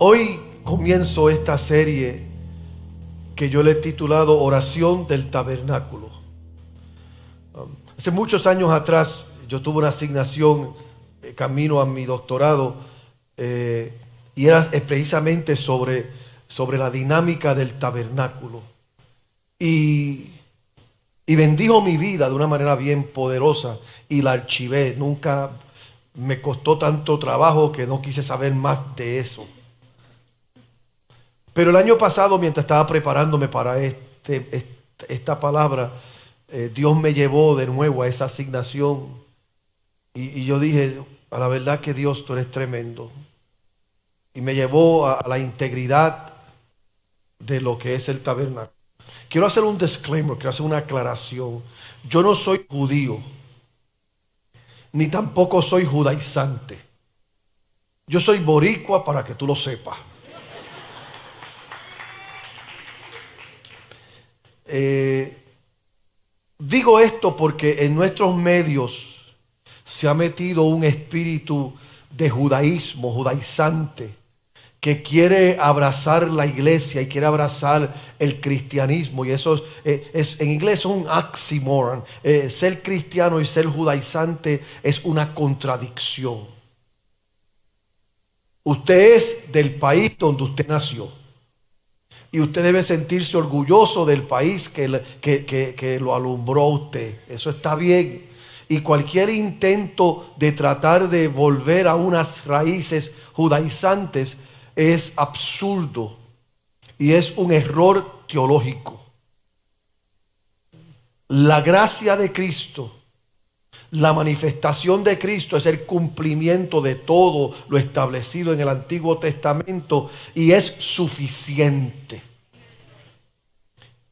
Hoy comienzo esta serie que yo le he titulado Oración del Tabernáculo. Hace muchos años atrás yo tuve una asignación camino a mi doctorado y era precisamente sobre la dinámica del tabernáculo. Y bendijo mi vida de una manera bien poderosa y la archivé. Nunca me costó tanto trabajo que no quise saber más de eso. Pero el año pasado, mientras estaba preparándome para esta palabra, Dios me llevó de nuevo a esa asignación. Y yo dije, a la verdad que Dios, tú eres tremendo. Y me llevó a la integridad de lo que es el tabernáculo. Quiero hacer un disclaimer, quiero hacer una aclaración. Yo no soy judío, ni tampoco soy judaizante. Yo soy boricua, para que tú lo sepas. Digo esto porque en nuestros medios se ha metido un espíritu de judaísmo, judaizante, que quiere abrazar la iglesia y quiere abrazar el cristianismo. Y eso es en inglés es un oxymoron. Ser cristiano y ser judaizante es una contradicción. Usted es del país donde usted nació. Y usted debe sentirse orgulloso del país que lo alumbró a usted. Eso está bien. Y cualquier intento de tratar de volver a unas raíces judaizantes es absurdo. Y es un error teológico. La gracia de Cristo, la manifestación de Cristo es el cumplimiento de todo lo establecido en el Antiguo Testamento y es suficiente.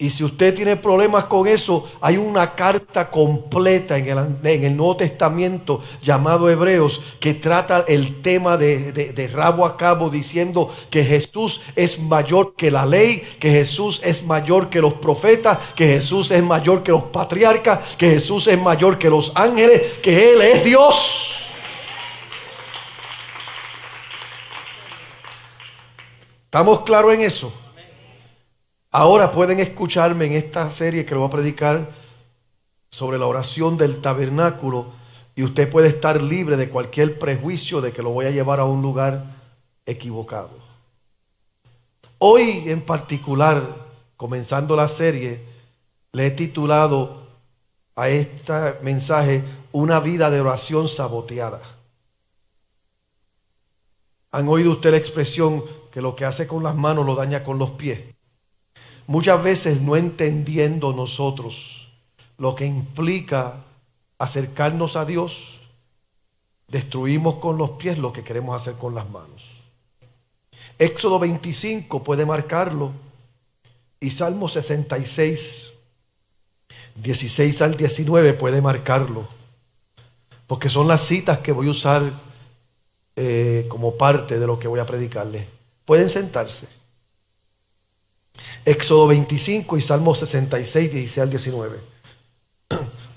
Y si usted tiene problemas con eso, hay una carta completa en el Nuevo Testamento llamado Hebreos que trata el tema de rabo a cabo, diciendo que Jesús es mayor que la ley, que Jesús es mayor que los profetas, que Jesús es mayor que los patriarcas, que Jesús es mayor que los ángeles, que Él es Dios. ¿Estamos claros en eso? Ahora pueden escucharme en esta serie que lo voy a predicar sobre la oración del tabernáculo, y usted puede estar libre de cualquier prejuicio de que lo voy a llevar a un lugar equivocado. Hoy en particular, comenzando la serie, le he titulado a este mensaje Una vida de oración saboteada. ¿Han oído usted la expresión que lo que hace con las manos lo daña con los pies? Muchas veces no entendiendo nosotros lo que implica acercarnos a Dios, destruimos con los pies lo que queremos hacer con las manos. Éxodo 25 puede marcarlo, y Salmo 66, 16 al 19 puede marcarlo, porque son las citas que voy a usar como parte de lo que voy a predicarles. Pueden sentarse. Éxodo 25 y Salmo 66, 16 al 19.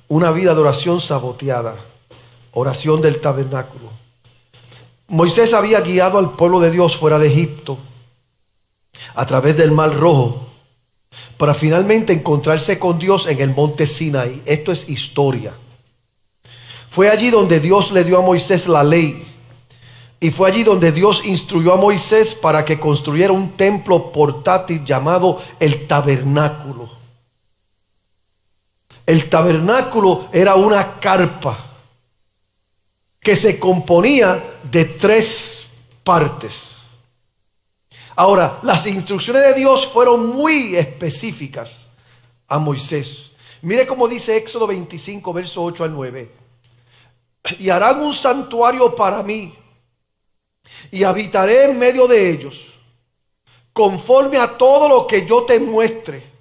Una vida de oración saboteada. Oración del tabernáculo. Moisés había guiado al pueblo de Dios fuera de Egipto a través del Mar Rojo para finalmente encontrarse con Dios en el monte Sinaí. Esto es historia. Fue allí donde Dios le dio a Moisés la ley. Y fue allí donde Dios instruyó a Moisés para que construyera un templo portátil llamado el tabernáculo. El tabernáculo era una carpa que se componía de 3 partes. Ahora, las instrucciones de Dios fueron muy específicas a Moisés. Mire cómo dice Éxodo 25, verso 8 al 9. Y harán un santuario para mí, y habitaré en medio de ellos, conforme a todo lo que yo te muestre.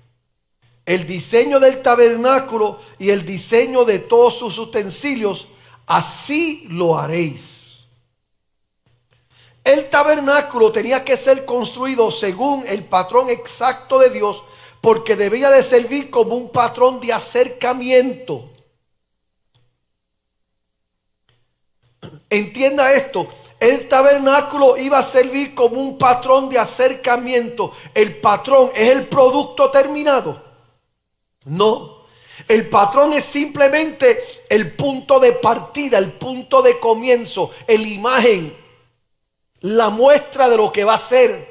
El diseño del tabernáculo y el diseño de todos sus utensilios, así lo haréis. El tabernáculo tenía que ser construido según el patrón exacto de Dios, porque debía de servir como un patrón de acercamiento. Entienda esto. el tabernáculo iba a servir como un patrón de acercamiento. ¿El patrón es el producto terminado? No. El patrón es simplemente el punto de partida, el punto de comienzo, la imagen, la muestra de lo que va a ser.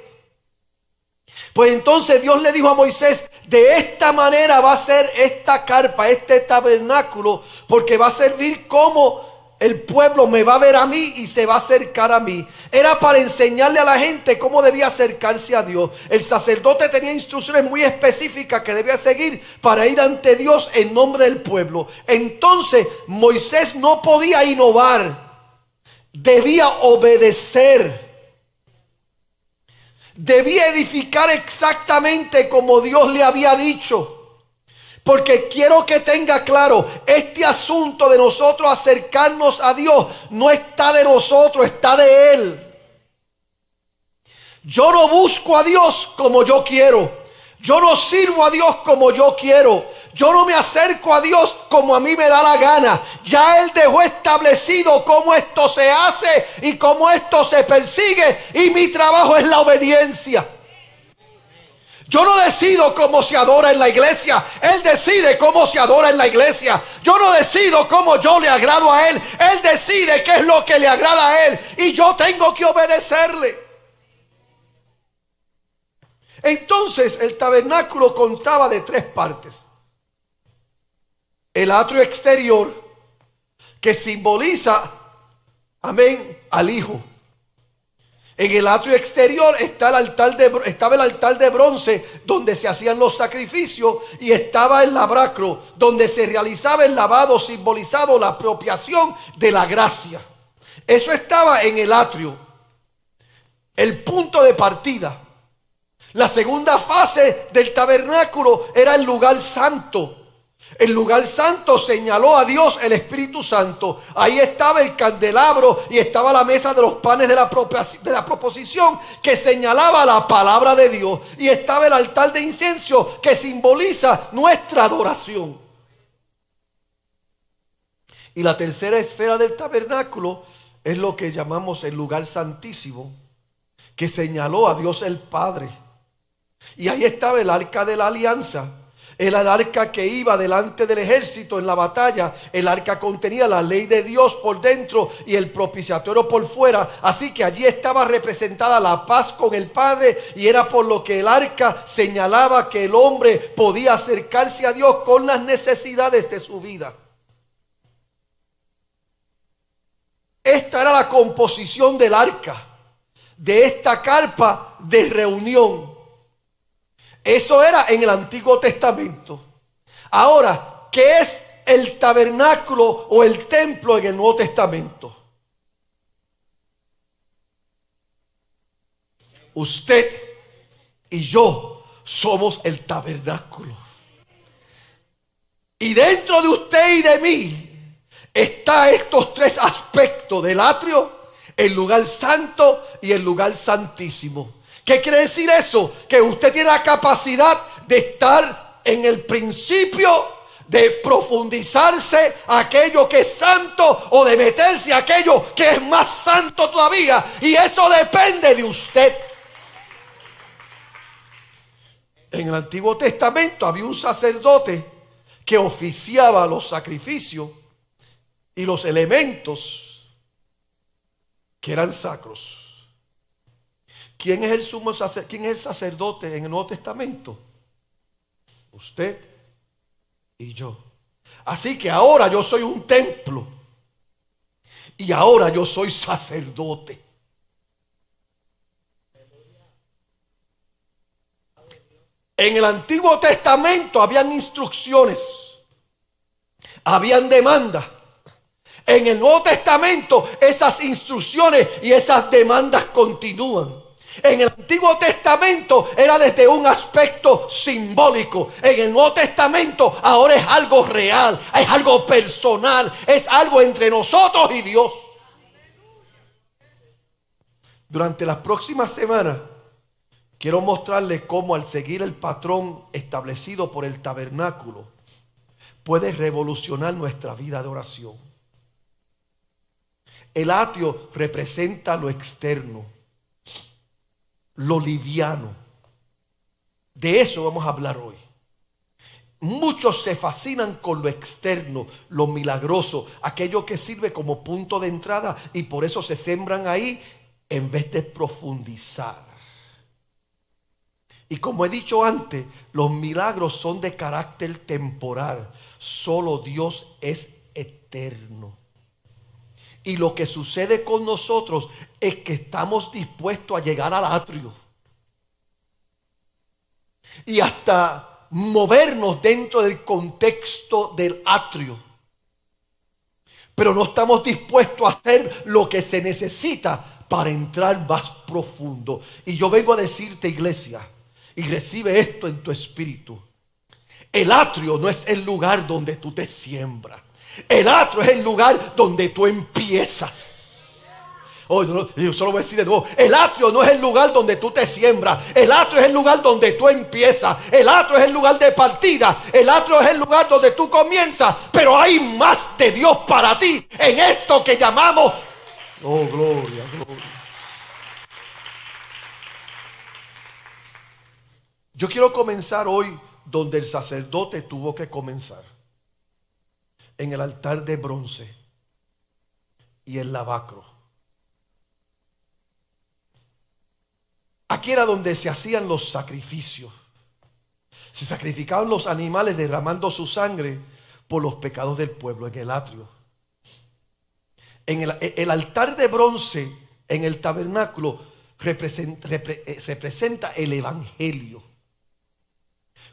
Pues entonces Dios le dijo a Moisés: de esta manera va a ser esta carpa, este tabernáculo, porque va a servir como el pueblo me va a ver a mí y se va a acercar a mí. Era para enseñarle a la gente cómo debía acercarse a Dios. El sacerdote tenía instrucciones muy específicas que debía seguir para ir ante Dios en nombre del pueblo. Entonces Moisés no podía innovar, debía obedecer. Debía edificar exactamente como Dios le había dicho. Porque quiero que tenga claro, este asunto de nosotros acercarnos a Dios no está de nosotros, está de Él. Yo no busco a Dios como yo quiero. Yo no sirvo a Dios como yo quiero. Yo no me acerco a Dios como a mí me da la gana. Ya Él dejó establecido cómo esto se hace y cómo esto se persigue. Y mi trabajo es la obediencia. Yo no decido cómo se adora en la iglesia. Él decide cómo se adora en la iglesia. Yo no decido cómo yo le agrado a Él. Él decide qué es lo que le agrada a Él. Y yo tengo que obedecerle. Entonces el tabernáculo contaba de 3 partes. El atrio exterior, que simboliza, amén, al Hijo. En el atrio exterior estaba el altar de bronce donde se hacían los sacrificios, y estaba el lavacro donde se realizaba el lavado, simbolizado la apropiación de la gracia. Eso estaba en el atrio, el punto de partida. La segunda fase del tabernáculo era el lugar santo. El lugar santo señaló a Dios, el Espíritu Santo. Ahí estaba el candelabro y estaba la mesa de los panes de la proposición, que señalaba la palabra de Dios. Y estaba el altar de incienso, que simboliza nuestra adoración. Y la tercera esfera del tabernáculo es lo que llamamos el lugar santísimo, que señaló a Dios el Padre. Y ahí estaba el arca de la alianza. Era el arca que iba delante del ejército en la batalla. El arca contenía la ley de Dios por dentro y el propiciatorio por fuera. Así que allí estaba representada la paz con el Padre, y era por lo que el arca señalaba que el hombre podía acercarse a Dios con las necesidades de su vida. Esta era la composición del arca, de esta carpa de reunión. Eso era en el Antiguo Testamento. Ahora, ¿qué es el tabernáculo o el templo en el Nuevo Testamento? Usted y yo somos el tabernáculo. Y dentro de usted y de mí está estos 3 aspectos del atrio, el lugar santo y el lugar santísimo. ¿Qué quiere decir eso? Que usted tiene la capacidad de estar en el principio, de profundizarse a aquello que es santo, o de meterse a aquello que es más santo todavía. Y eso depende de usted. En el Antiguo Testamento había un sacerdote que oficiaba los sacrificios y los elementos que eran sacros. ¿Quién es el sumo sacerdote? ¿Quién es el sacerdote en el Nuevo Testamento? Usted y yo. Así que ahora yo soy un templo y ahora yo soy sacerdote. En el Antiguo Testamento habían instrucciones, habían demandas. En el Nuevo Testamento esas instrucciones y esas demandas continúan. En el Antiguo Testamento era desde un aspecto simbólico. En el Nuevo Testamento ahora es algo real, es algo personal, es algo entre nosotros y Dios. Durante las próximas semanas quiero mostrarles cómo, al seguir el patrón establecido por el tabernáculo, puede revolucionar nuestra vida de oración. El atrio representa lo externo, lo liviano. De eso vamos a hablar hoy. Muchos se fascinan con lo externo, lo milagroso, aquello que sirve como punto de entrada, y por eso se sembran ahí en vez de profundizar. Y como he dicho antes, los milagros son de carácter temporal. Solo Dios es eterno. Y lo que sucede con nosotros es que estamos dispuestos a llegar al atrio y hasta movernos dentro del contexto del atrio, pero no estamos dispuestos a hacer lo que se necesita para entrar más profundo. Y yo vengo a decirte, iglesia, y recibe esto en tu espíritu: el atrio no es el lugar donde tú te siembras. El atrio es el lugar donde tú empiezas. Oh, yo solo voy a decir de nuevo: el atrio no es el lugar donde tú te siembras. El atrio es el lugar donde tú empiezas. El atrio es el lugar de partida. El atrio es el lugar donde tú comienzas. Pero hay más de Dios para ti en esto que llamamos... Oh, gloria, gloria. Yo quiero comenzar hoy donde el sacerdote tuvo que comenzar, en el altar de bronce y el lavacro. Aquí era donde se hacían los sacrificios. Se sacrificaban los animales derramando su sangre por los pecados del pueblo en el atrio. En el altar de bronce en el tabernáculo representa el evangelio.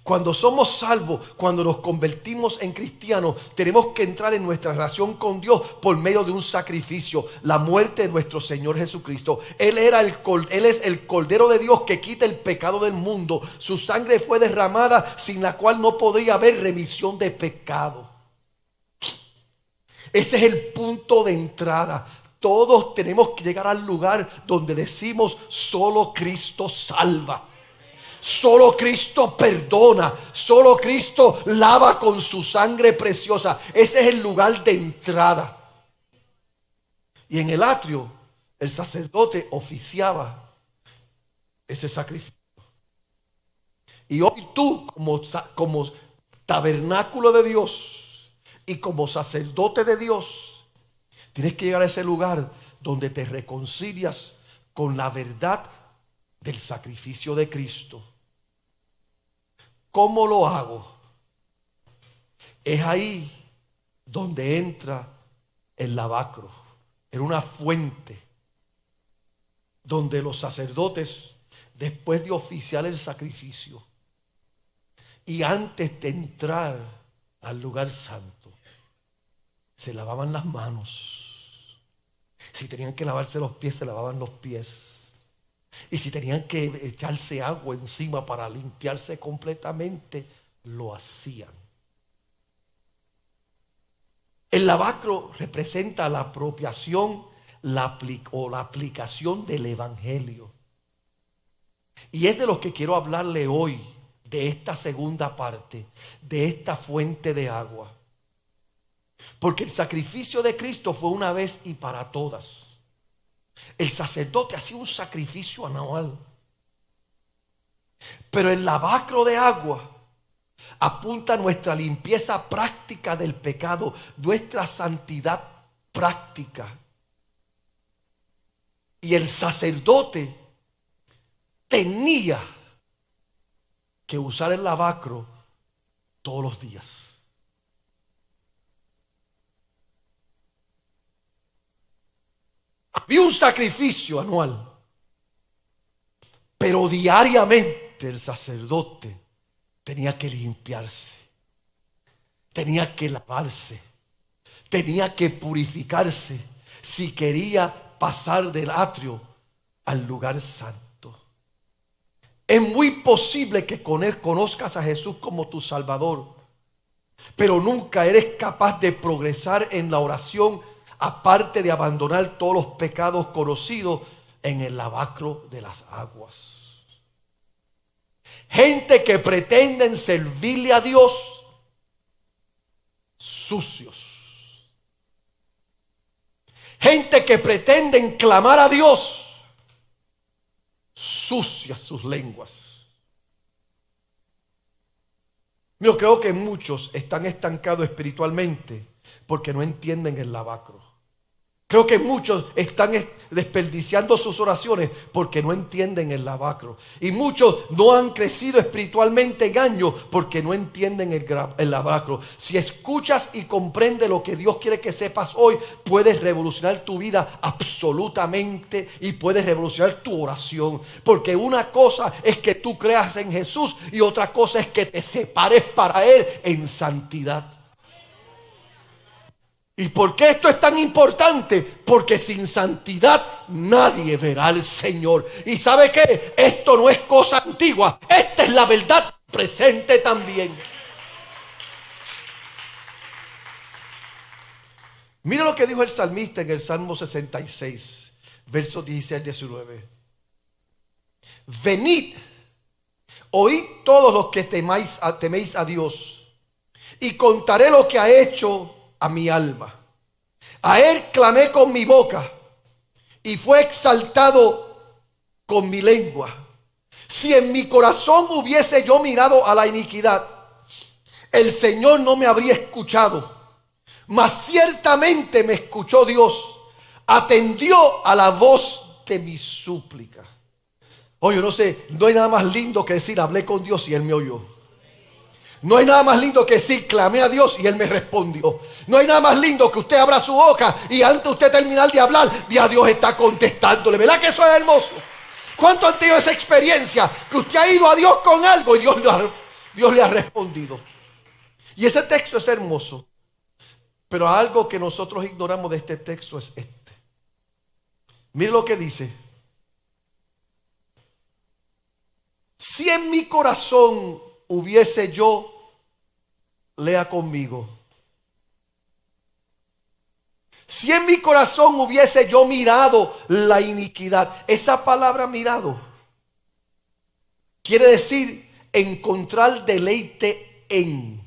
Cuando somos salvos, cuando nos convertimos en cristianos, tenemos que entrar en nuestra relación con Dios por medio de un sacrificio: la muerte de nuestro Señor Jesucristo. Él es el Cordero de Dios que quita el pecado del mundo. Su sangre fue derramada, sin la cual no podría haber remisión de pecado. Ese es el punto de entrada. Todos tenemos que llegar al lugar donde decimos: solo Cristo salva. Solo Cristo perdona. Solo Cristo lava con su sangre preciosa. Ese es el lugar de entrada. Y en el atrio el sacerdote oficiaba ese sacrificio. Y hoy tú, como tabernáculo de Dios y como sacerdote de Dios, tienes que llegar a ese lugar donde te reconcilias con la verdad del sacrificio de Cristo. ¿Cómo lo hago? Es ahí donde entra el lavacro. Era una fuente donde los sacerdotes, después de oficiar el sacrificio y antes de entrar al lugar santo, se lavaban las manos. Si tenían que lavarse los pies, se lavaban los pies. Y si tenían que echarse agua encima para limpiarse completamente, lo hacían. El lavacro representa la apropiación o la aplicación del evangelio. Y es de lo que quiero hablarle hoy, de esta segunda parte, de esta fuente de agua. Porque el sacrificio de Cristo fue una vez y para todas. El sacerdote hacía un sacrificio anual. Pero el lavacro de agua apunta a nuestra limpieza práctica del pecado, nuestra santidad práctica. Y el sacerdote tenía que usar el lavacro todos los días. Había un sacrificio anual, pero diariamente el sacerdote tenía que limpiarse, tenía que lavarse, tenía que purificarse si quería pasar del atrio al lugar santo. Es muy posible que conozcas a Jesús como tu Salvador, pero nunca eres capaz de progresar en la oración, aparte de abandonar todos los pecados conocidos en el lavacro de las aguas. Gente que pretenden servirle a Dios sucios. Gente que pretenden clamar a Dios, sucia sus lenguas. Yo creo que muchos están estancados espiritualmente porque no entienden el lavacro. Creo que muchos están desperdiciando sus oraciones porque no entienden el lavacro. Y muchos no han crecido espiritualmente en años porque no entienden el lavacro. Si escuchas y comprendes lo que Dios quiere que sepas hoy, puedes revolucionar tu vida absolutamente y puedes revolucionar tu oración. Porque una cosa es que tú creas en Jesús y otra cosa es que te separes para Él en santidad. ¿Y por qué esto es tan importante? Porque sin santidad nadie verá al Señor. ¿Y sabe qué? Esto no es cosa antigua. Esta es la verdad presente también. Mira lo que dijo el salmista en el Salmo 66, versos 16 al 19. Venid, oíd todos los que teméis a Dios, y contaré lo que ha hecho a mi alma. A Él clamé con mi boca y fue exaltado con mi lengua. Si en mi corazón hubiese yo mirado a la iniquidad, el Señor no me habría escuchado. Mas ciertamente me escuchó Dios, atendió a la voz de mi súplica. Oye, no sé, no hay nada más lindo que decir hablé con Dios y Él me oyó. No hay nada más lindo que decir clamé a Dios y Él me respondió. No hay nada más lindo que usted abra su boca y antes de usted terminar de hablar, ya Dios está contestándole. ¿Verdad que eso es hermoso? ¿Cuánto han tenido esa experiencia? Que usted ha ido a Dios con algo y Dios le ha respondido. Y ese texto es hermoso. Pero algo que nosotros ignoramos de este texto es este. Mire lo que dice. Si en mi corazón hubiese yo, lea conmigo. Si en mi corazón hubiese yo mirado la iniquidad. Esa palabra mirado quiere decir encontrar deleite en.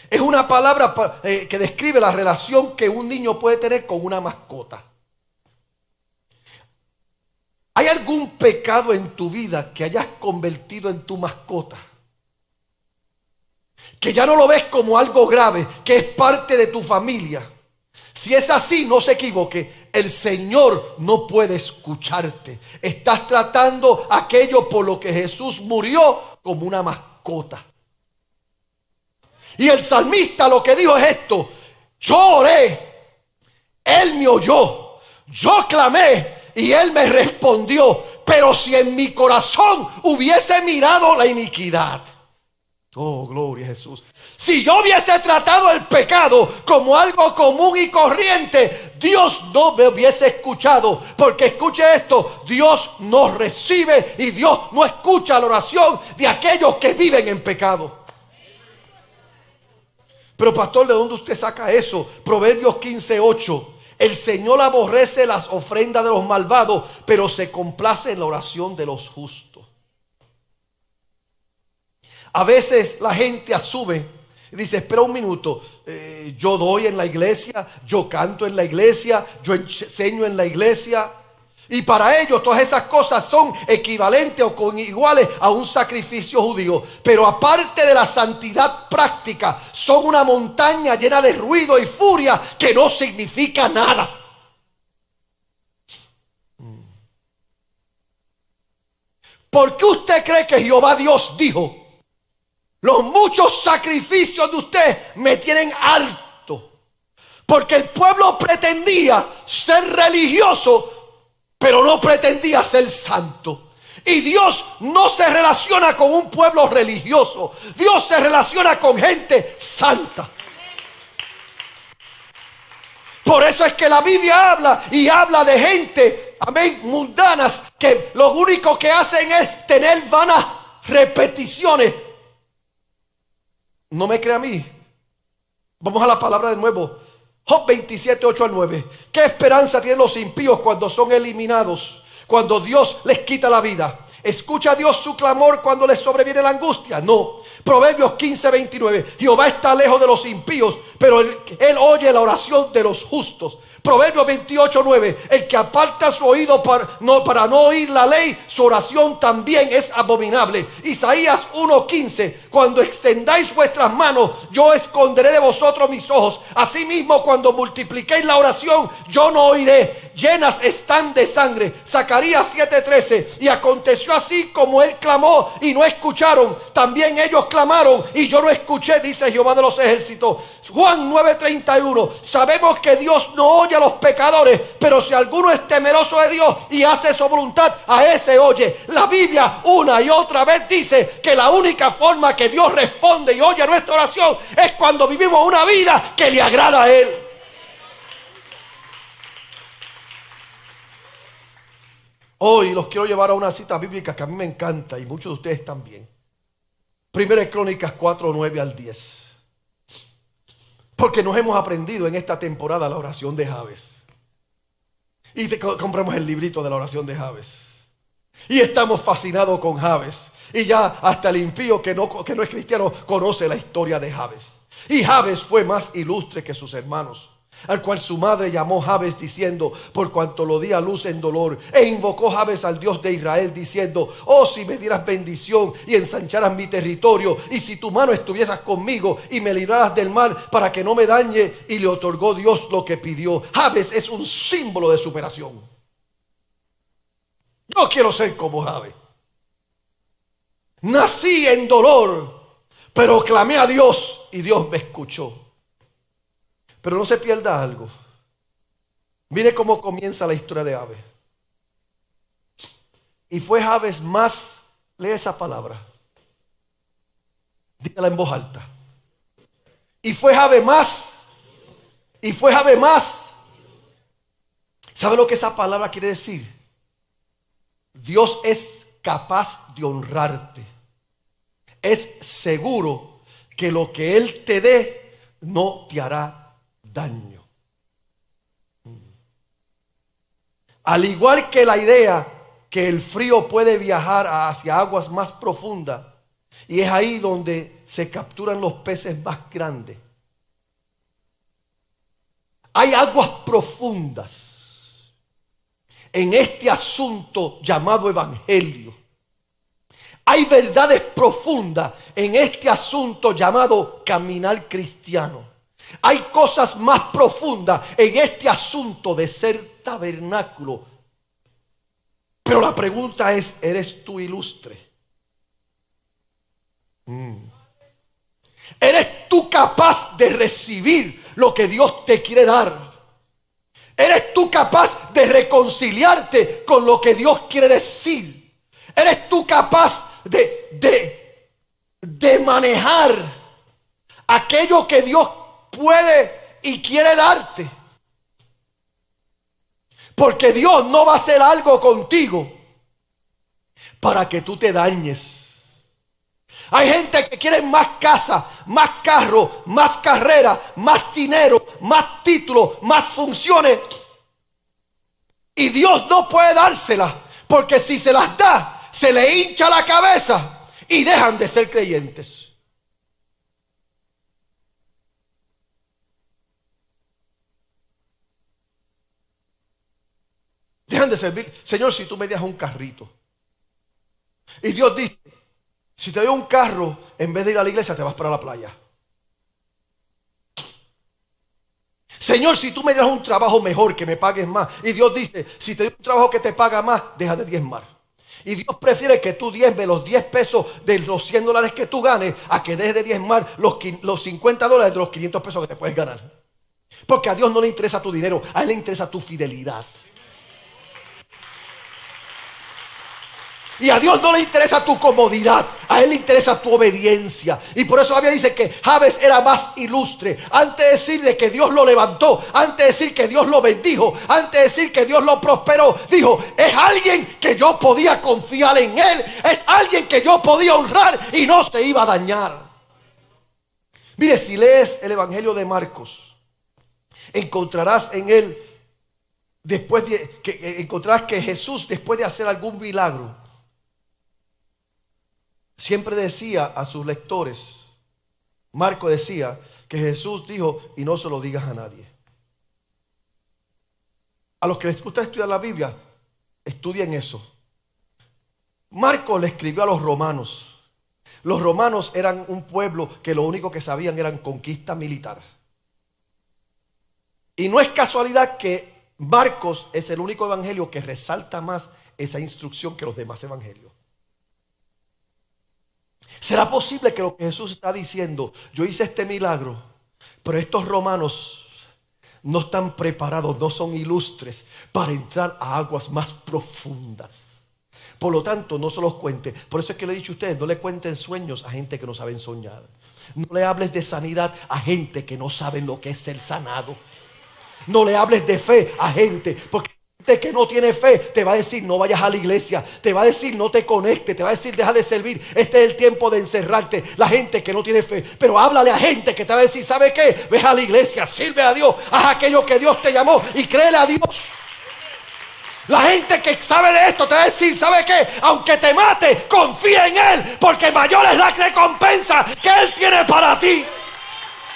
Es una palabra que describe la relación que un niño puede tener con una mascota. ¿Hay algún pecado en tu vida que hayas convertido en tu mascota? Que ya no lo ves como algo grave, que es parte de tu familia. Si es así, no se equivoque. El Señor no puede escucharte. Estás tratando aquello por lo que Jesús murió como una mascota. Y el salmista lo que dijo es esto: yo oré, Él me oyó, yo clamé y Él me respondió. Pero si en mi corazón hubiese mirado la iniquidad. Oh, gloria a Jesús. Si yo hubiese tratado el pecado como algo común y corriente, Dios no me hubiese escuchado. Porque escuche esto, Dios no recibe y Dios no escucha la oración de aquellos que viven en pecado. Pero pastor, ¿de dónde usted saca eso? Proverbios 15:8. El Señor aborrece las ofrendas de los malvados, pero se complace en la oración de los justos. A veces la gente asume y dice, espera un minuto, yo doy en la iglesia, yo canto en la iglesia, yo enseño en la iglesia. Y para ellos todas esas cosas son equivalentes o con iguales a un sacrificio judío. Pero aparte de la santidad práctica, son una montaña llena de ruido y furia que no significa nada. ¿Por qué usted cree que Jehová Dios dijo: los muchos sacrificios de usted me tienen harto? Porque el pueblo pretendía ser religioso, pero no pretendía ser santo. Y Dios no se relaciona con un pueblo religioso. Dios se relaciona con gente santa. Por eso es que la Biblia habla de gente, amén, mundanas, que lo único que hacen es tener vanas repeticiones. No me crea a mí. Vamos a la palabra de nuevo. Job 27, 8 al 9. ¿Qué esperanza tienen los impíos cuando son eliminados? Cuando Dios les quita la vida. ¿Escucha Dios su clamor cuando les sobreviene la angustia? No. Proverbios 15:29. Jehová está lejos de los impíos, pero él oye la oración de los justos. Proverbios 28:9. El que aparta su oído para no oír la ley, su oración también es abominable. Isaías 1:15. Cuando extendáis vuestras manos, yo esconderé de vosotros mis ojos. Asimismo, cuando multipliquéis la oración, yo no oiré. Llenas están de sangre. Zacarías 7:13. Y aconteció así como él clamó y no escucharon, también ellos clamaron y yo no escuché, dice Jehová de los ejércitos. Juan 9:31. Sabemos que Dios no oye a los pecadores, pero si alguno es temeroso de Dios y hace su voluntad, a ese oye. La Biblia una y otra vez dice que la única forma que Dios responde y oye nuestra oración es cuando vivimos una vida que le agrada a Él. Hoy los quiero llevar a una cita bíblica que a mí me encanta y muchos de ustedes también. Primera de Crónicas 4:9-10. Porque nos hemos aprendido en esta temporada la oración de Jabes. Y compramos el librito de la oración de Jabes. Y estamos fascinados con Jabes. Y ya hasta el impío que no es cristiano conoce la historia de Jabes. Y Jabes fue más ilustre que sus hermanos, al cual su madre llamó Jabes diciendo, por cuanto lo di a luz en dolor. E invocó Jabes al Dios de Israel diciendo, oh, si me dieras bendición y ensancharas mi territorio, y si tu mano estuvieras conmigo y me libraras del mal para que no me dañe. Y le otorgó Dios lo que pidió. Jabes es un símbolo de superación. Yo quiero ser como Jabes. Nací en dolor, pero clamé a Dios y Dios me escuchó. Pero no se pierda algo. Mire cómo comienza la historia de Jabes. Y fue Jabes más, lee esa palabra, dígala en voz alta. Y fue Jabes más. Y fue Jabes más. ¿Sabe lo que esa palabra quiere decir? Dios es capaz de honrarte. Es seguro que lo que Él te dé no te hará daño. Al igual que la idea que el frío puede viajar hacia aguas más profundas, y es ahí donde se capturan los peces más grandes. Hay aguas profundas en este asunto llamado evangelio. Hay verdades profundas en este asunto llamado caminar cristiano. Hay cosas más profundas en este asunto de ser tabernáculo. Pero la pregunta es, ¿eres tú ilustre? ¿Eres tú capaz de recibir lo que Dios te quiere dar? ¿Eres tú capaz de reconciliarte con lo que Dios quiere decir? ¿Eres tú capaz de manejar aquello que Dios puede y quiere darte? Porque Dios no va a hacer algo contigo para que tú te dañes. Hay gente que quiere más casa, más carro, más carrera, más dinero, más títulos, más funciones. Y Dios no puede dárselas, porque si se las da, se le hincha la cabeza y dejan de ser creyentes. Dejan de servir. Señor, si tú me das un carrito. Y Dios dice, si te doy un carro, en vez de ir a la iglesia, te vas para la playa. Señor, si tú me das un trabajo mejor, que me pagues más. Y Dios dice, si te doy un trabajo que te paga más, deja de diezmar. Y Dios prefiere que tú diezmes los 10 pesos de los 100 dólares que tú ganes, a que dejes de diezmar los 50 dólares de los 500 pesos que te puedes ganar. Porque a Dios no le interesa tu dinero, a Él le interesa tu fidelidad. Y a Dios no le interesa tu comodidad, a Él le interesa tu obediencia. Y por eso la Biblia dice que Jabes era más ilustre. Antes de decir de que Dios lo levantó, antes de decir que Dios lo bendijo, antes de decir que Dios lo prosperó, dijo, es alguien que yo podía confiar en Él, es alguien que yo podía honrar y no se iba a dañar. Mire, si lees el Evangelio de Marcos, encontrarás en él, encontrarás que Jesús, después de hacer algún milagro, siempre decía a sus lectores, Marcos decía que Jesús dijo, y no se lo digas a nadie. A los que les gusta estudiar la Biblia, estudien eso. Marcos le escribió a los romanos. Los romanos eran un pueblo que lo único que sabían eran conquista militar. Y no es casualidad que Marcos es el único evangelio que resalta más esa instrucción que los demás evangelios. ¿Será posible que lo que Jesús está diciendo, yo hice este milagro, pero estos romanos no están preparados, no son ilustres para entrar a aguas más profundas? Por lo tanto, no se los cuente. Por eso es que le he dicho a ustedes, no le cuenten sueños a gente que no saben soñar. No le hables de sanidad a gente que no saben lo que es ser sanado. No le hables de fe a gente, porque gente que no tiene fe te va a decir no vayas a la iglesia, te va a decir no te conectes, te va a decir deja de servir, este es el tiempo de encerrarte. La gente que no tiene fe, pero háblale a gente que te va a decir, ¿sabe qué? Ve a la iglesia, sirve a Dios, haz aquello que Dios te llamó y créele a Dios. La gente que sabe de esto te va a decir, ¿sabe qué? Aunque te mate, confía en Él, porque mayor es la recompensa que Él tiene para ti.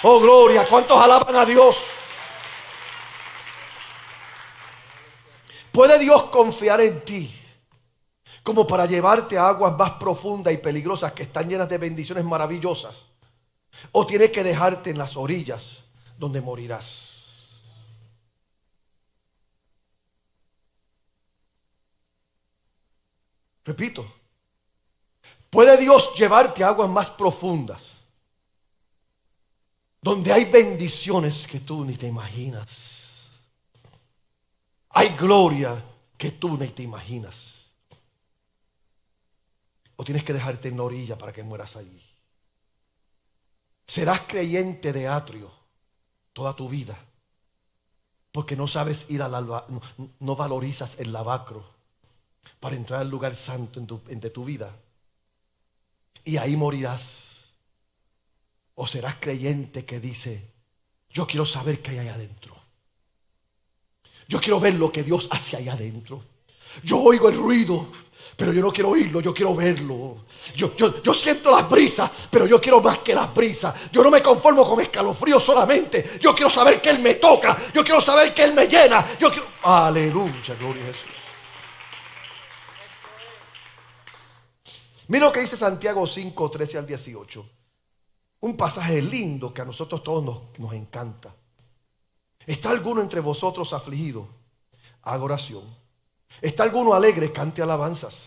Oh, gloria, ¿cuántos alaban a Dios? ¿Puede Dios confiar en ti como para llevarte a aguas más profundas y peligrosas que están llenas de bendiciones maravillosas? ¿O tiene que dejarte en las orillas donde morirás? Repito, ¿puede Dios llevarte a aguas más profundas donde hay bendiciones que tú ni te imaginas? Hay gloria que tú ni te imaginas. ¿O tienes que dejarte en la orilla para que mueras allí? Serás creyente de atrio toda tu vida porque no sabes ir al alba, no valorizas el lavacro para entrar al lugar santo de tu vida. Y ahí morirás. O serás creyente que dice, yo quiero saber qué hay allá adentro. Yo quiero ver lo que Dios hace allá adentro. Yo oigo el ruido, pero yo no quiero oírlo, yo quiero verlo. Yo siento las brisas, pero yo quiero más que las brisas. Yo no me conformo con escalofríos solamente. Yo quiero saber que Él me toca. Yo quiero saber que Él me llena. Aleluya, gloria a Jesús. Mira lo que dice Santiago 5, 13 al 18. Un pasaje lindo que a nosotros todos nos encanta. ¿Está alguno entre vosotros afligido? Haga oración. ¿Está alguno alegre? Cante alabanzas.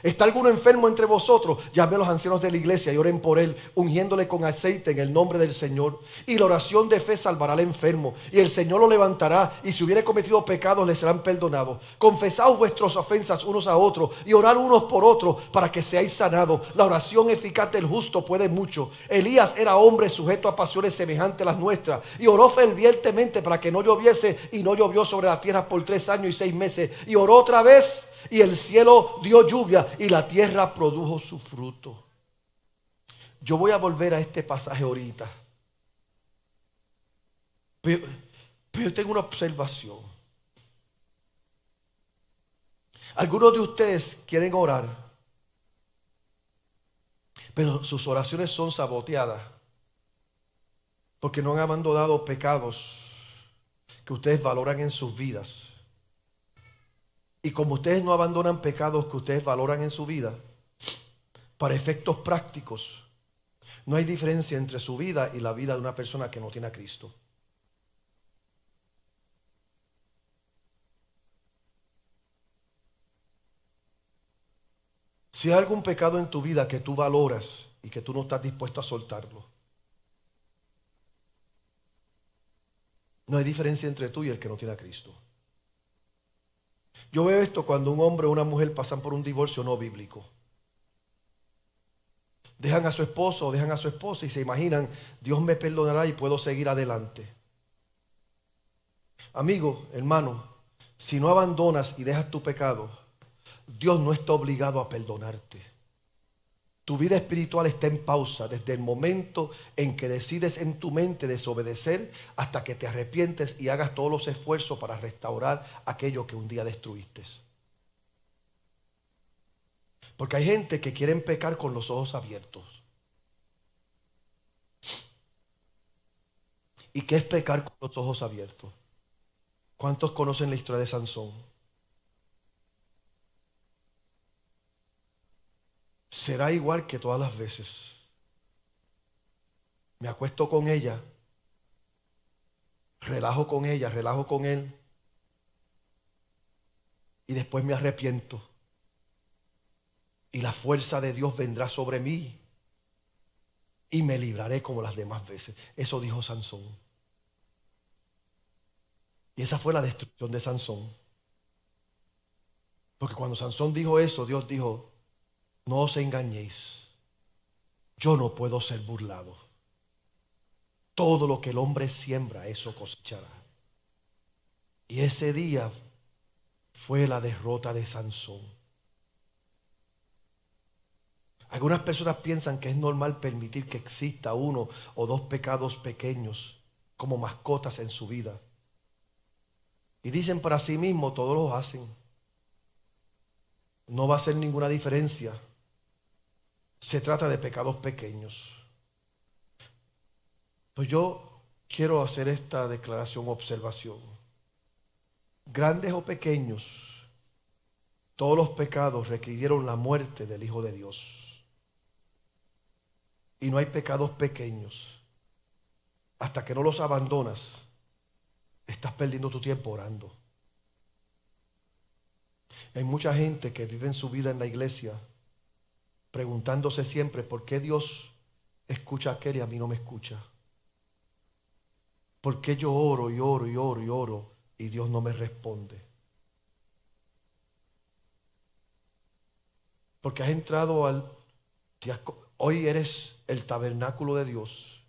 ¿Está alguno enfermo entre vosotros? Llame a los ancianos de la iglesia y oren por él, ungiéndole con aceite en el nombre del Señor. Y la oración de fe salvará al enfermo, y el Señor lo levantará, y si hubiere cometido pecados le serán perdonados. Confesaos vuestras ofensas unos a otros, y orad unos por otros, para que seáis sanados. La oración eficaz del justo puede mucho. Elías era hombre sujeto a pasiones semejantes a las nuestras, y oró fervientemente para que no lloviese, y no llovió sobre la tierra por 3 años y 6 meses. Y oró otra vez, y el cielo dio lluvia y la tierra produjo su fruto. Yo voy a volver a este pasaje ahorita. Pero yo tengo una observación. Algunos de ustedes quieren orar, pero sus oraciones son saboteadas porque no han abandonado pecados que ustedes valoran en sus vidas. Y como ustedes no abandonan pecados que ustedes valoran en su vida, para efectos prácticos, no hay diferencia entre su vida y la vida de una persona que no tiene a Cristo. Si hay algún pecado en tu vida que tú valoras y que tú no estás dispuesto a soltarlo, no hay diferencia entre tú y el que no tiene a Cristo. Yo veo esto cuando un hombre o una mujer pasan por un divorcio no bíblico. Dejan a su esposo o dejan a su esposa y se imaginan, Dios me perdonará y puedo seguir adelante. Amigo, hermano, si no abandonas y dejas tu pecado, Dios no está obligado a perdonarte. Tu vida espiritual está en pausa desde el momento en que decides en tu mente desobedecer hasta que te arrepientes y hagas todos los esfuerzos para restaurar aquello que un día destruiste. Porque hay gente que quieren pecar con los ojos abiertos. ¿Y qué es pecar con los ojos abiertos? ¿Cuántos conocen la historia de Sansón? Será igual que todas las veces. Me acuesto con ella, relajo con ella, relajo con él, y después me arrepiento. Y la fuerza de Dios vendrá sobre mí y me libraré como las demás veces. Eso dijo Sansón. Y esa fue la destrucción de Sansón. Porque cuando Sansón dijo eso, Dios dijo, no os engañéis. Yo no puedo ser burlado. Todo lo que el hombre siembra, eso cosechará. Y ese día fue la derrota de Sansón. Algunas personas piensan que es normal permitir que exista uno o dos pecados pequeños como mascotas en su vida. Y dicen para sí mismos, todos los hacen. No va a hacer ninguna diferencia. Se trata de pecados pequeños. Pues yo quiero hacer esta declaración o observación. Grandes o pequeños, todos los pecados requirieron la muerte del Hijo de Dios. Y no hay pecados pequeños. Hasta que no los abandonas, estás perdiendo tu tiempo orando. Hay mucha gente que vive en su vida en la iglesia preguntándose siempre por qué Dios escucha a aquel y a mí no me escucha. ¿Por qué yo oro y oro y oro y oro y Dios no me responde? Porque has entrado hoy eres el tabernáculo de Dios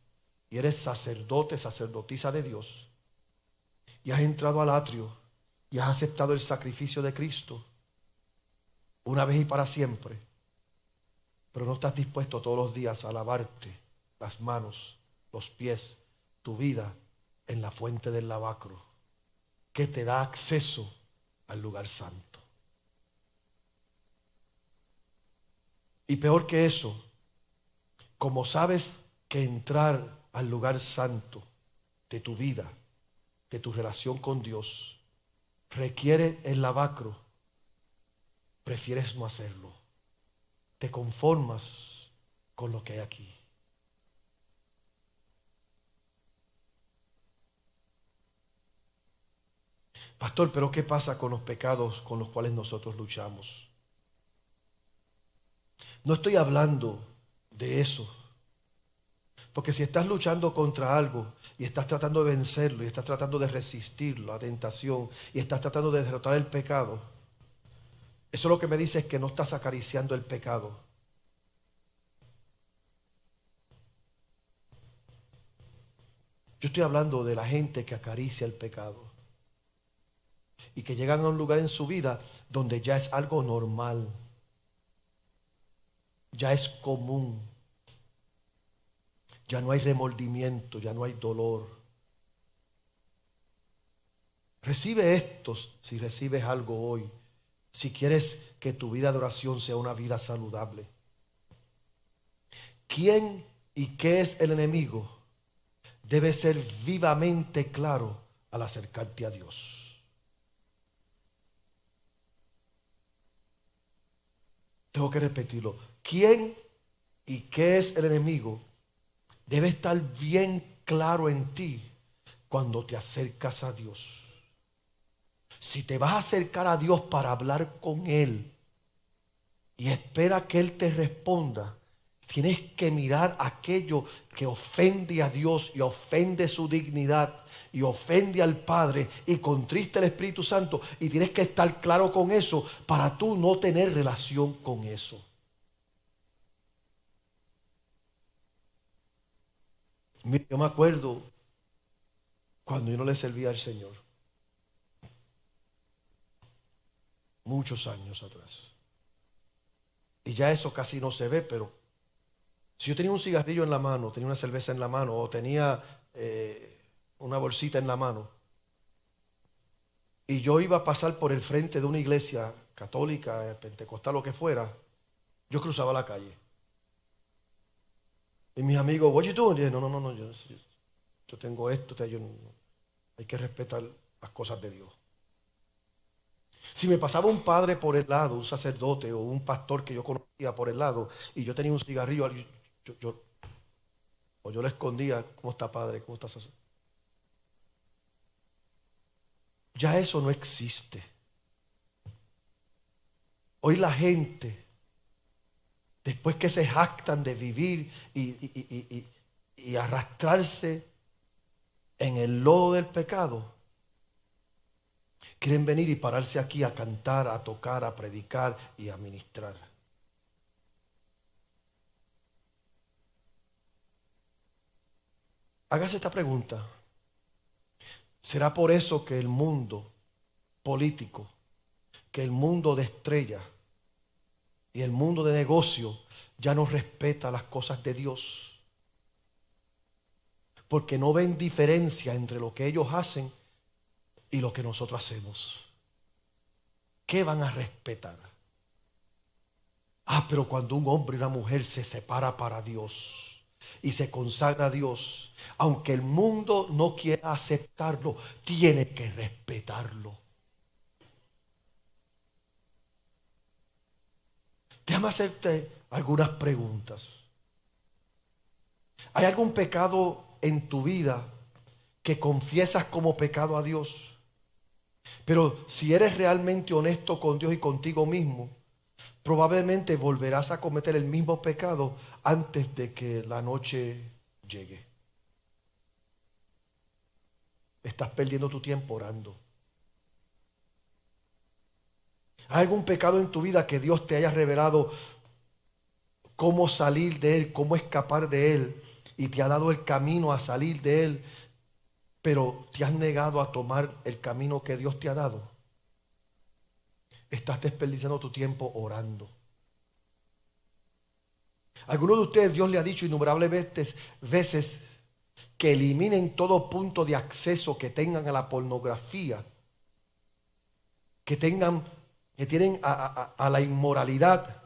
y eres sacerdote, sacerdotisa de Dios. Y has entrado al atrio y has aceptado el sacrificio de Cristo una vez y para siempre. Pero no estás dispuesto todos los días a lavarte las manos, los pies, tu vida en la fuente del lavacro, que te da acceso al lugar santo. Y peor que eso, como sabes que entrar al lugar santo de tu vida, de tu relación con Dios, requiere el lavacro, prefieres no hacerlo. Te conformas con lo que hay aquí. Pastor, pero ¿qué pasa con los pecados con los cuales nosotros luchamos? No estoy hablando de eso. Porque si estás luchando contra algo y estás tratando de vencerlo y estás tratando de resistir la tentación y estás tratando de derrotar el pecado, eso lo que me dice es que no estás acariciando el pecado. Yo estoy hablando de la gente que acaricia el pecado y que llegan a un lugar en su vida donde ya es algo normal, ya es común, ya no hay remordimiento, ya no hay dolor. Recibe estos si recibes algo hoy, si quieres que tu vida de oración sea una vida saludable. ¿Quién y qué es el enemigo? Debe ser vivamente claro al acercarte a Dios. Tengo que repetirlo. ¿Quién y qué es el enemigo? Debe estar bien claro en ti cuando te acercas a Dios. Si te vas a acercar a Dios para hablar con Él y espera que Él te responda, tienes que mirar aquello que ofende a Dios y ofende su dignidad y ofende al Padre y contrista al Espíritu Santo, y tienes que estar claro con eso para tú no tener relación con eso. Mira, yo me acuerdo cuando yo no le servía al Señor, muchos años atrás. Y ya eso casi no se ve, pero si yo tenía un cigarrillo en la mano, tenía una cerveza en la mano, o tenía una bolsita en la mano, y yo iba a pasar por el frente de una iglesia católica, pentecostal, lo que fuera, Yo cruzaba la calle. Y mis amigos, what you doing? Y yo, no, yo tengo esto, hay que respetar las cosas de Dios. Si me pasaba un padre por el lado, un sacerdote o un pastor que yo conocía por el lado, y yo tenía un cigarrillo, yo le escondía, ¿cómo está padre? ¿Cómo está sacerdote? Ya eso no existe. Hoy la gente, después que se jactan de vivir y arrastrarse en el lodo del pecado, quieren venir y pararse aquí a cantar, a tocar, a predicar y a ministrar. Hágase esta pregunta. ¿Será por eso que el mundo político, que el mundo de estrellas y el mundo de negocio ya no respeta las cosas de Dios? Porque no ven diferencia entre lo que ellos hacen y lo que nosotros hacemos. ¿Qué van a respetar? Pero cuando un hombre y una mujer se separa para Dios y se consagra a Dios, aunque el mundo no quiera aceptarlo, tiene que respetarlo. Déjame hacerte algunas preguntas. ¿Hay algún pecado en tu vida que confiesas como pecado a Dios? Pero si eres realmente honesto con Dios y contigo mismo, probablemente volverás a cometer el mismo pecado antes de que la noche llegue. Estás perdiendo tu tiempo orando. ¿Hay algún pecado en tu vida que Dios te haya revelado cómo salir de él, cómo escapar de él, y te ha dado el camino a salir de él, pero te has negado a tomar el camino que Dios te ha dado? Estás desperdiciando tu tiempo orando. Algunos de ustedes Dios le ha dicho innumerables veces que eliminen todo punto de acceso que tengan a la pornografía, que tienen a la inmoralidad.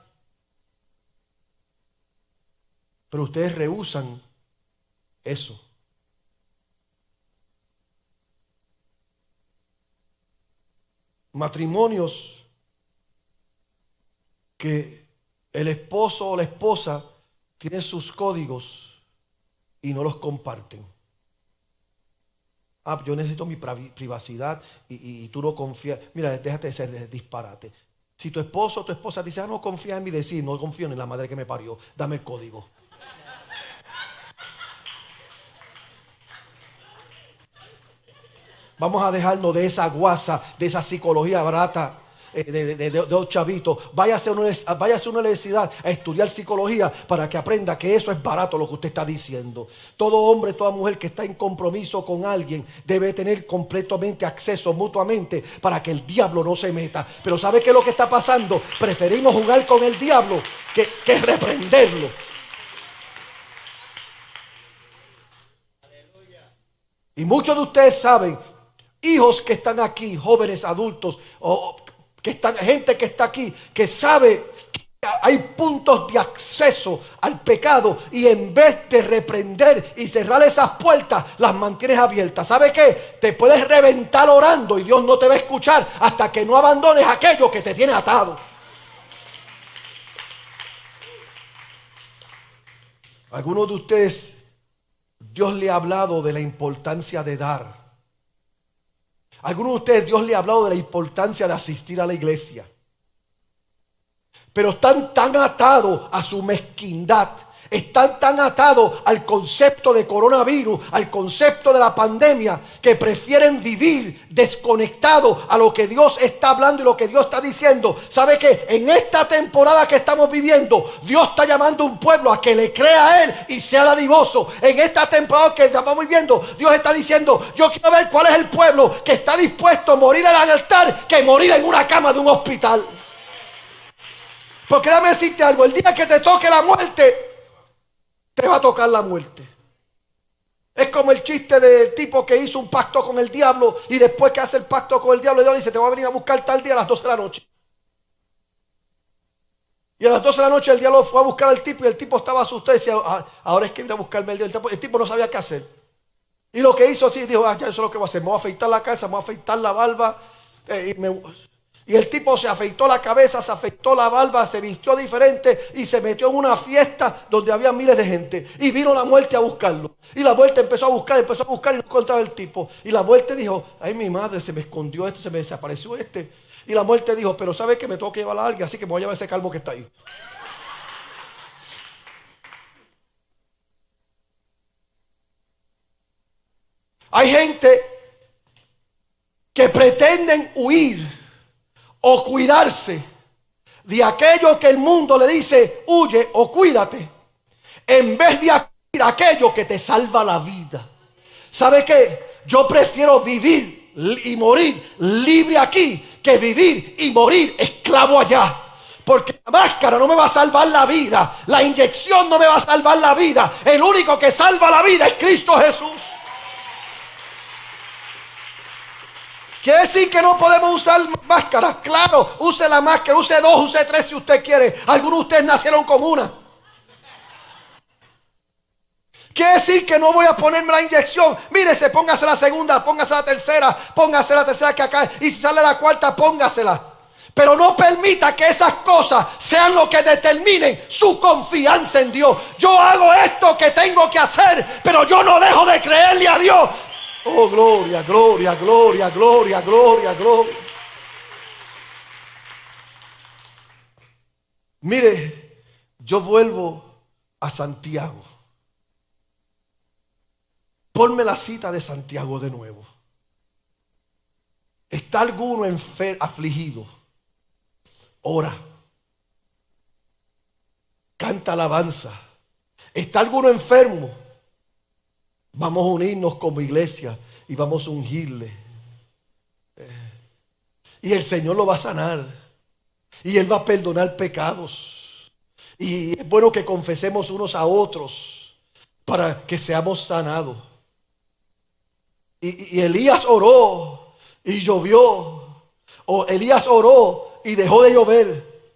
Pero ustedes rehúsan eso. Matrimonios que el esposo o la esposa tienen sus códigos y no los comparten. Yo necesito mi privacidad y tú no confías. Mira, déjate de ser disparate. Si tu esposo o tu esposa dice, no confía en mí, decir, no confío en la madre que me parió, dame el código. Vamos a dejarnos de esa guasa, de esa psicología barata de los chavitos. Váyase a una universidad a estudiar psicología para que aprenda que eso es barato lo que usted está diciendo. Todo hombre, toda mujer que está en compromiso con alguien debe tener completamente acceso mutuamente para que el diablo no se meta. Pero ¿sabe qué es lo que está pasando? Preferimos jugar con el diablo que reprenderlo. Y muchos de ustedes saben, hijos que están aquí, jóvenes adultos, o gente que está aquí, que sabe que hay puntos de acceso al pecado, y en vez de reprender y cerrar esas puertas, las mantienes abiertas. ¿Sabe qué? Te puedes reventar orando y Dios no te va a escuchar hasta que no abandones aquello que te tiene atado. Algunos de ustedes, Dios le ha hablado de la importancia de dar. Algunos de ustedes Dios le ha hablado de la importancia de asistir a la iglesia. Pero están tan atados a su mezquindad. Están tan atados al concepto de coronavirus, al concepto de la pandemia, que prefieren vivir desconectados a lo que Dios está hablando y lo que Dios está diciendo. ¿Sabe qué? En esta temporada que estamos viviendo, Dios está llamando a un pueblo a que le crea a Él y sea dadivoso. En esta temporada que estamos viviendo, Dios está diciendo, yo quiero ver cuál es el pueblo que está dispuesto a morir en el altar que morir en una cama de un hospital. Porque déjame decirte algo, el día que te toque la muerte, te va a tocar la muerte. Es como el chiste del tipo que hizo un pacto con el diablo y después que hace el pacto con el diablo, Dios dice, te voy a venir a buscar tal día a las 12 de la noche. Y a las 12 de la noche el diablo fue a buscar al tipo y el tipo estaba asustado y decía, ahora es que viene a buscarme el diablo. El tipo no sabía qué hacer. Y lo que hizo así, dijo, ya eso es lo que voy a hacer. Me voy a afeitar la cabeza, me voy a afeitar la barba. Y el tipo se afeitó la cabeza, se afeitó la barba, se vistió diferente y se metió en una fiesta donde había miles de gente. Y vino la muerte a buscarlo. Y la muerte empezó a buscar y no encontraba el tipo. Y la muerte dijo, ay mi madre, se me escondió este, se me desapareció este. Y la muerte dijo, pero ¿sabes qué? Me tengo que llevar a alguien, así que me voy a llevar ese calvo que está ahí. Hay gente que pretenden huir o cuidarse de aquello que el mundo le dice, huye o cuídate, en vez de acudir a aquello que te salva la vida. ¿Sabe qué? Yo prefiero vivir y morir libre aquí que vivir y morir esclavo allá. Porque la máscara no me va a salvar la vida, la inyección no me va a salvar la vida. El único que salva la vida es Cristo Jesús. ¿Quiere decir que no podemos usar máscaras? Claro, use la máscara, use 2, use 3 si usted quiere. Algunos de ustedes nacieron con una. Quiere decir que no voy a ponerme la inyección. Mírese, póngase la segunda, póngase la tercera que acá. Y si sale la cuarta, póngasela. Pero no permita que esas cosas sean lo que determinen su confianza en Dios. Yo hago esto que tengo que hacer, pero yo no dejo de creerle a Dios. Oh, gloria, gloria, gloria, gloria, gloria, gloria. Mire, yo vuelvo a Santiago. Ponme la cita de Santiago de nuevo. ¿Está alguno afligido? Ora. Canta alabanza. ¿Está alguno enfermo? Vamos a unirnos como iglesia y vamos a ungirle. Y el Señor lo va a sanar. Y Él va a perdonar pecados. Y es bueno que confesemos unos a otros para que seamos sanados. Y Elías oró y llovió. O Elías oró y dejó de llover.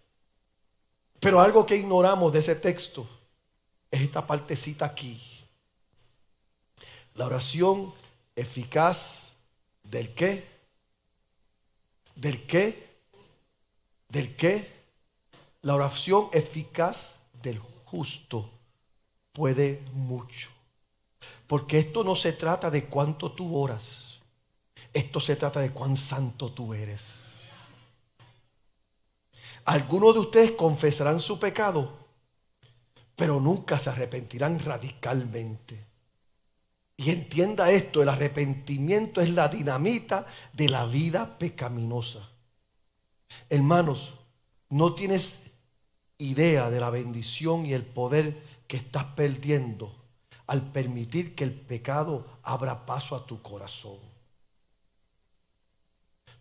Pero algo que ignoramos de ese texto es esta partecita aquí. La oración eficaz ¿del qué? ¿Del qué? ¿Del qué? La oración eficaz del justo puede mucho. Porque esto no se trata de cuánto tú oras. Esto se trata de cuán santo tú eres. Algunos de ustedes confesarán su pecado, pero nunca se arrepentirán radicalmente. Y entienda esto, el arrepentimiento es la dinamita de la vida pecaminosa. Hermanos, no tienes idea de la bendición y el poder que estás perdiendo al permitir que el pecado abra paso a tu corazón.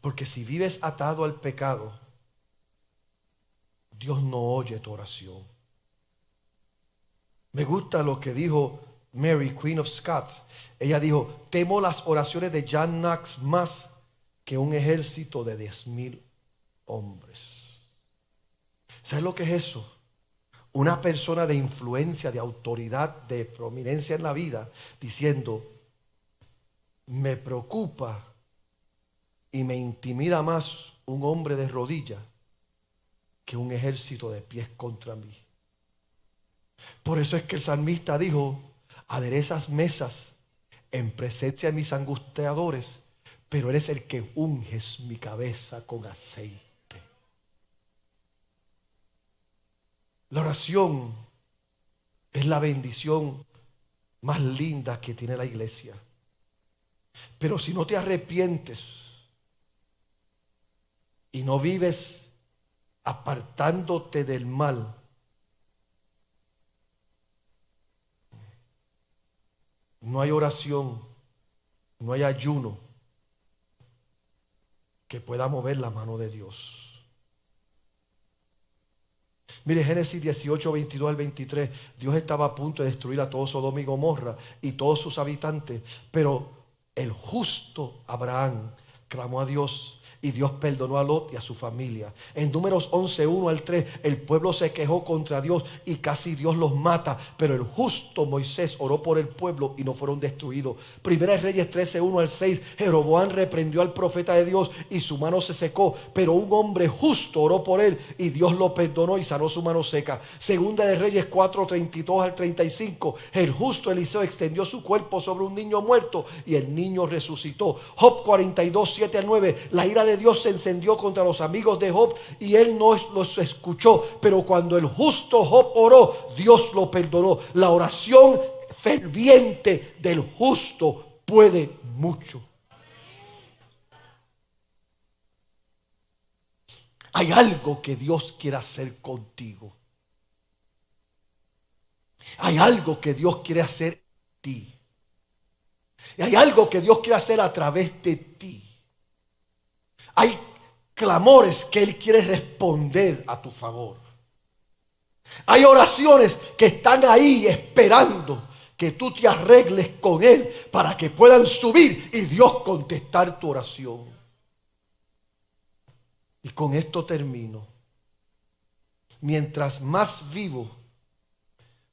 Porque si vives atado al pecado, Dios no oye tu oración. Me gusta lo que dijo Mary, Queen of Scots. Ella dijo, temo las oraciones de John Knox más que un ejército de 10,000 hombres. ¿Sabes lo que es eso? Una persona de influencia, de autoridad, de prominencia en la vida, diciendo, me preocupa y me intimida más un hombre de rodillas que un ejército de pies contra mí. Por eso es que el salmista dijo, aderezas mesas en presencia de mis angustiadores, pero eres el que unges mi cabeza con aceite. La oración es la bendición más linda que tiene la iglesia. Pero si no te arrepientes y no vives apartándote del mal, no hay oración, no hay ayuno que pueda mover la mano de Dios. Mire, Génesis 18, 22 al 23. Dios estaba a punto de destruir a todo Sodoma y Gomorra y todos sus habitantes. Pero el justo Abraham clamó a Dios y Dios perdonó a Lot y a su familia. En Números 11, 1 al 3, el pueblo se quejó contra Dios y casi Dios los mata, pero el justo Moisés oró por el pueblo y no fueron destruidos. Primera de Reyes 13, 1 al 6, Jeroboam reprendió al profeta de Dios y su mano se secó, pero un hombre justo oró por él y Dios lo perdonó y sanó su mano seca. Segunda de Reyes 4, 32 al 35, el justo Eliseo extendió su cuerpo sobre un niño muerto y el niño resucitó. Job 42, 7 al 9, la ira de Dios se encendió contra los amigos de Job y él no los escuchó, pero cuando el justo Job oró, Dios lo perdonó. La oración ferviente del justo puede mucho. Hay algo que Dios quiere hacer contigo. Hay algo que Dios quiere hacer en ti. Y hay algo que Dios quiere hacer a través de ti. Hay clamores que Él quiere responder a tu favor. Hay oraciones que están ahí esperando que tú te arregles con Él para que puedan subir y Dios contestar tu oración. Y con esto termino. Mientras más vivo,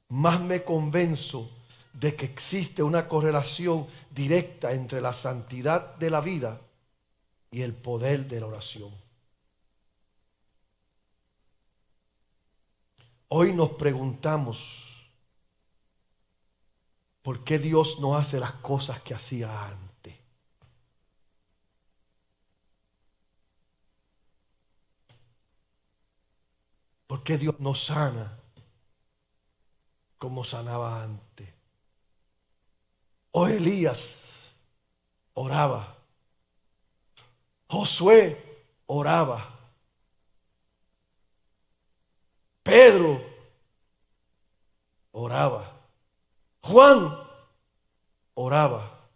más me convenzo de que existe una correlación directa entre la santidad de la vida y el poder de la oración. Hoy nos preguntamos por qué Dios no hace las cosas que hacía antes. ¿Por qué Dios no sana como sanaba antes? O Elías oraba. Josué oraba. Pedro oraba. Juan oraba.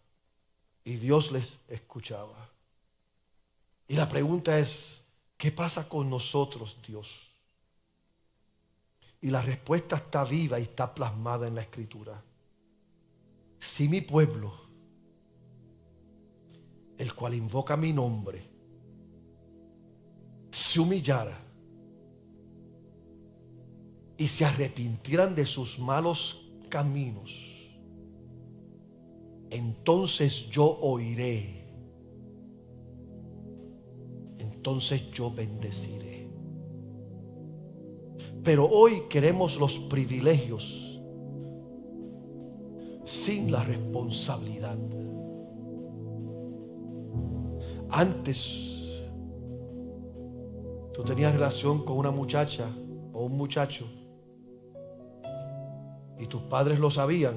Y Dios les escuchaba. Y la pregunta es, ¿qué pasa con nosotros, Dios? Y la respuesta está viva y está plasmada en la Escritura. Si mi pueblo, el cual invoca mi nombre, se humillara y se arrepintieran de sus malos caminos, entonces yo oiré, entonces yo bendeciré. Pero hoy queremos los privilegios sin la responsabilidad. Antes tú tenías relación con una muchacha o un muchacho y tus padres lo sabían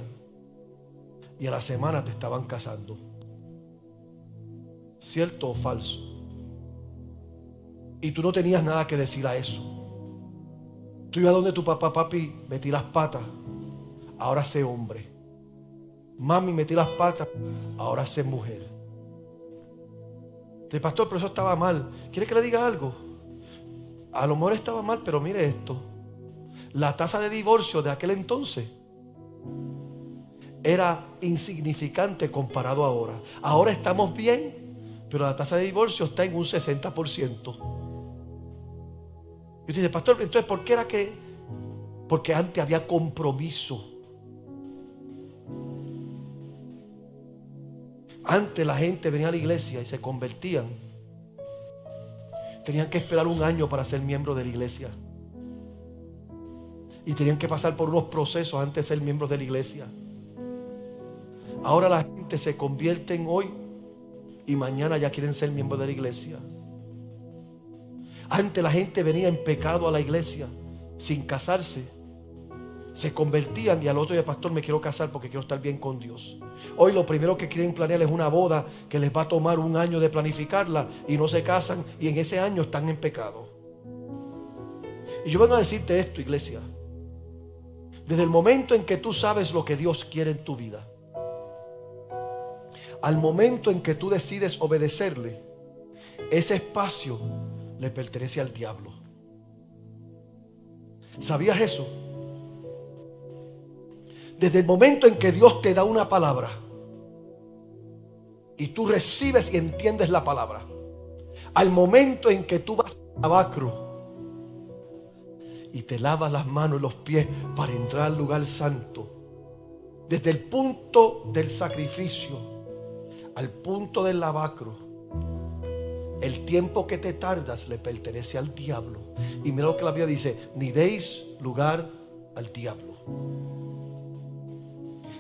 y a la semana te estaban casando. ¿Cierto o falso? Y tú no tenías nada que decir a eso. Tú ibas donde tu papá, papi, metí las patas, ahora sé hombre. Mami, metí las patas, ahora sé mujer. El pastor, pero eso estaba mal. ¿Quiere que le diga algo? A lo mejor estaba mal, pero mire esto. La tasa de divorcio de aquel entonces era insignificante comparado a ahora. Ahora estamos bien, pero la tasa de divorcio está en un 60%. Y usted dice, pastor, entonces ¿por qué era que? Porque antes había compromiso. Antes la gente venía a la iglesia y se convertían. Tenían que esperar un año para ser miembros de la iglesia. Y tenían que pasar por unos procesos antes de ser miembros de la iglesia. Ahora la gente se convierte hoy y mañana ya quieren ser miembros de la iglesia. Antes la gente venía en pecado a la iglesia sin casarse. Se convertían y al otro día, pastor, me quiero casar porque quiero estar bien con Dios. Hoy lo primero que quieren planear es una boda que les va a tomar un año de planificarla y no se casan y en ese año están en pecado. Y yo vengo a decirte esto, iglesia. Desde el momento en que tú sabes lo que Dios quiere en tu vida, al momento en que tú decides obedecerle, ese espacio le pertenece al diablo. ¿Sabías eso? Desde el momento en que Dios te da una palabra y tú recibes y entiendes la palabra, Al momento en que tú vas al lavacro y te lavas las manos y los pies para entrar al lugar santo, desde el punto del sacrificio al punto del lavacro, el tiempo que te tardas le pertenece al diablo. Y mira lo que la Biblia dice: ni deis lugar al diablo.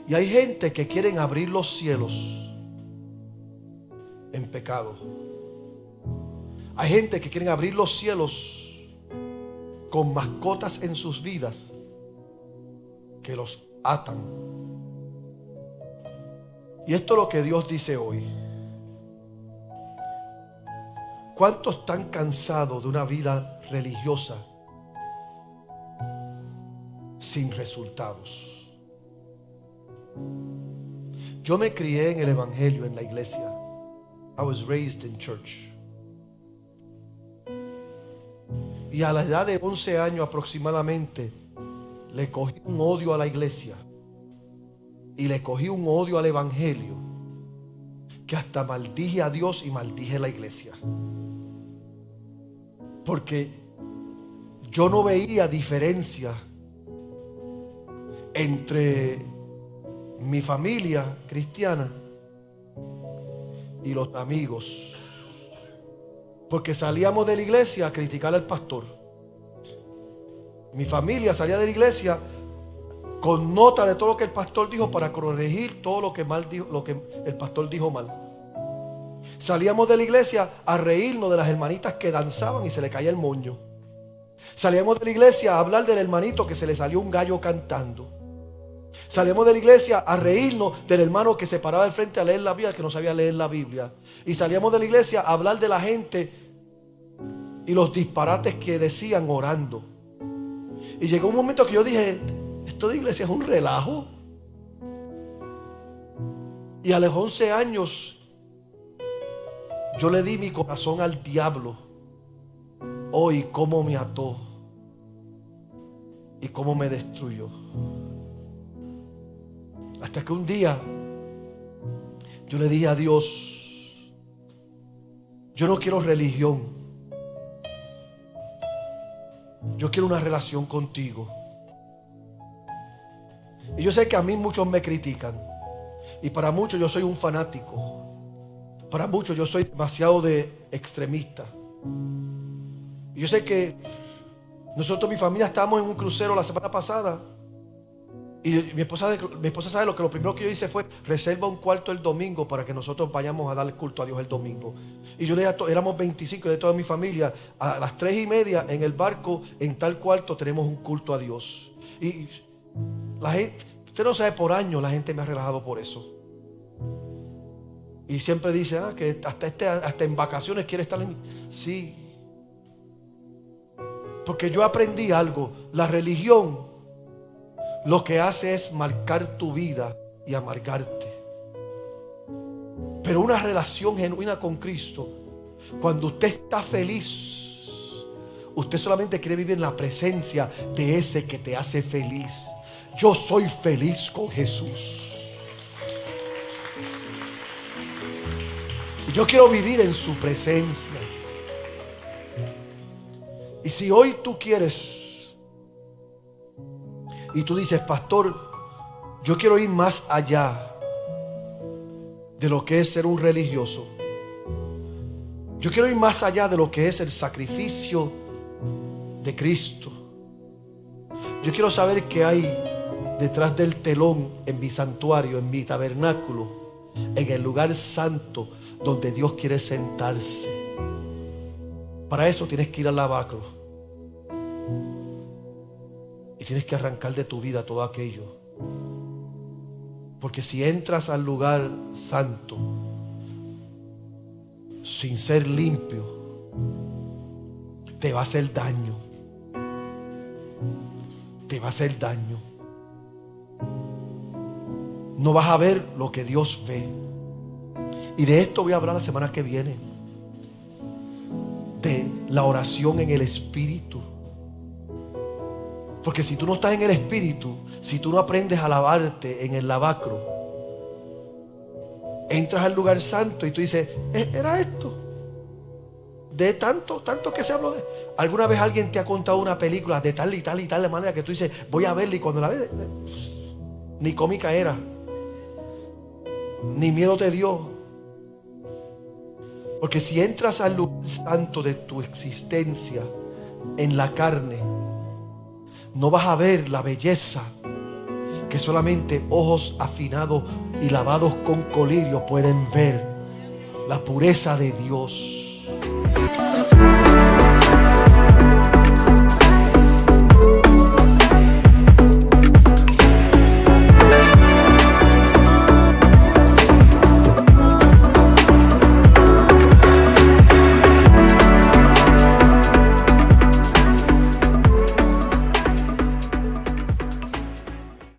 Y hay gente que quieren abrir los cielos en pecado. Hay gente que quieren abrir los cielos con mascotas en sus vidas que los atan. Y esto es lo que Dios dice hoy. ¿Cuántos están cansados de una vida religiosa sin resultados? Yo me crié en el evangelio, en la iglesia. I was raised in church. Y a la edad de 11 años aproximadamente, le cogí un odio a la iglesia y le cogí un odio al evangelio, que hasta maldije a Dios y maldije a la iglesia. Porque yo no veía diferencia entre mi familia cristiana y los amigos. Porque salíamos de la iglesia a criticar al pastor. Mi familia salía de la iglesia con nota de todo lo que el pastor dijo para corregir todo lo que mal dijo, lo que el pastor dijo mal. Salíamos de la iglesia a reírnos de las hermanitas que danzaban y se le caía el moño. Salíamos de la iglesia a hablar del hermanito que se le salió un gallo cantando. Salíamos de la iglesia a reírnos del hermano que se paraba al frente a leer la Biblia, que no sabía leer la Biblia. Y salíamos de la iglesia a hablar de la gente y los disparates que decían orando. Y llegó un momento que yo dije: esto de iglesia es un relajo. Y a los 11 años yo le di mi corazón al diablo. Hoy cómo me ató y cómo me destruyó. Hasta que un día yo le dije a Dios: yo no quiero religión, yo quiero una relación contigo. Y yo sé que a mí muchos me critican, y para muchos yo soy un fanático, para muchos yo soy demasiado de extremista. Y yo sé que nosotros, mi familia, estábamos en un crucero la semana pasada. Y mi esposa sabe lo primero que yo hice fue: reserva un cuarto el domingo para que nosotros vayamos a dar culto a Dios el domingo. Y yo le dije éramos 25 de toda mi familia: a las 3:30 en el barco, en tal cuarto tenemos un culto a Dios. Y la gente, usted no sabe, por años la gente me ha relajado por eso. Y siempre dice: que hasta en vacaciones quiere estar en... Sí. Porque yo aprendí algo: la religión lo que hace es marcar tu vida y amargarte. Pero una relación genuina con Cristo, cuando usted está feliz, usted solamente quiere vivir en la presencia de ese que te hace feliz. Yo soy feliz con Jesús. Y yo quiero vivir en su presencia. Y si hoy tú quieres y tú dices: pastor, yo quiero ir más allá de lo que es ser un religioso. Yo quiero ir más allá de lo que es el sacrificio de Cristo. Yo quiero saber qué hay detrás del telón en mi santuario, en mi tabernáculo, en el lugar santo donde Dios quiere sentarse. Para eso tienes que ir al lavacro. Y tienes que arrancar de tu vida todo aquello. Porque si entras al lugar santo sin ser limpio, te va a hacer daño. Te va a hacer daño. No vas a ver lo que Dios ve. Y de esto voy a hablar la semana que viene. De la oración en el Espíritu. Porque si tú no estás en el Espíritu, si tú no aprendes a lavarte en el lavacro, entras al lugar santo y tú dices: ¿era esto? de tanto que se habló de. ¿Alguna vez alguien te ha contado una película de tal y tal y tal de manera que tú dices, voy a verla, y cuando la ves, ni cómica era, ni miedo te dio? Porque si entras al lugar santo de tu existencia en la carne, no vas a ver la belleza que solamente ojos afinados y lavados con colirio pueden ver. La pureza de Dios.